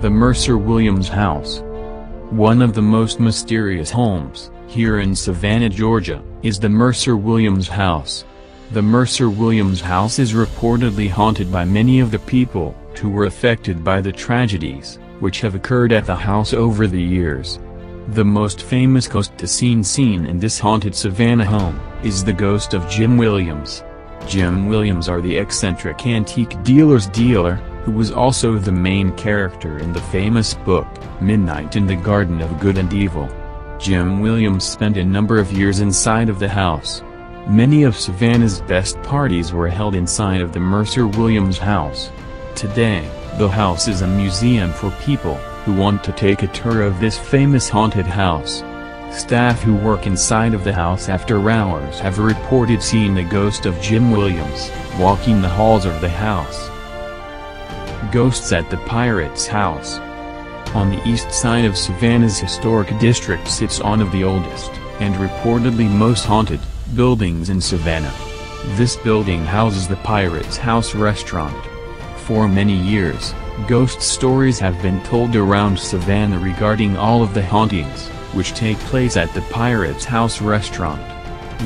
The Mercer Williams House. One of the most mysterious homes, here in Savannah, Georgia, is the Mercer Williams House. The Mercer Williams House is reportedly haunted by many of the people who were affected by the tragedies which have occurred at the house over the years. The most famous ghost seen in this haunted Savannah home is the ghost of Jim Williams. Jim Williams are the eccentric antique dealer's dealer, who was also the main character in the famous book, Midnight in the Garden of Good and Evil. Jim Williams spent a number of years inside of the house. Many of Savannah's best parties were held inside of the Mercer Williams house. Today, the house is a museum for people who want to take a tour of this famous haunted house. Staff who work inside of the house after hours have reported seeing the ghost of Jim Williams walking the halls of the house. Ghosts at the Pirate's House. On the east side of Savannah's historic district sits one of the oldest, and reportedly most haunted, buildings in Savannah. This building houses the Pirate's House restaurant. For many years, ghost stories have been told around Savannah regarding all of the hauntings which take place at the Pirate's House restaurant.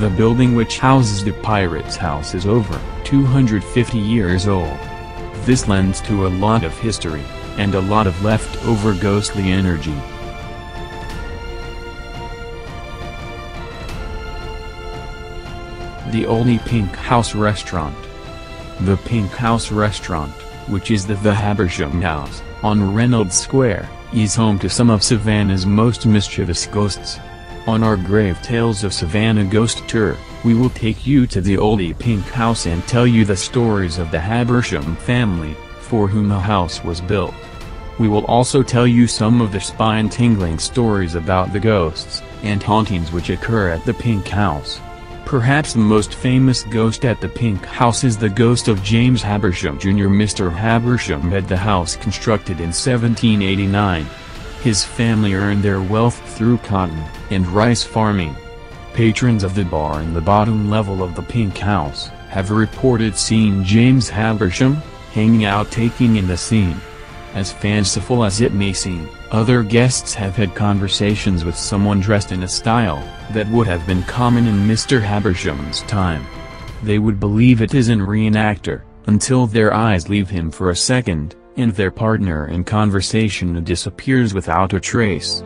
The building which houses the Pirate's House is over 250 years old. This lends to a lot of history, and a lot of leftover ghostly energy. The Oldie Pink House Restaurant. The Pink House Restaurant, which is the Habersham House, on Reynolds Square, is home to some of Savannah's most mischievous ghosts. On our Grave Tales of Savannah Ghost Tour, we will take you to the Oldie Pink House and tell you the stories of the Habersham family, for whom the house was built. We will also tell you some of the spine-tingling stories about the ghosts and hauntings which occur at the Pink House. Perhaps the most famous ghost at the Pink House is the ghost of James Habersham Jr. Mr. Habersham had the house constructed in 1789. His family earned their wealth through cotton and rice farming. Patrons of the bar in the bottom level of the Pink House have reported seeing James Habersham hanging out taking in the scene. As fanciful as it may seem, other guests have had conversations with someone dressed in a style that would have been common in Mr. Habersham's time. They would believe it is a reenactor, until their eyes leave him for a second, and their partner in conversation disappears without a trace.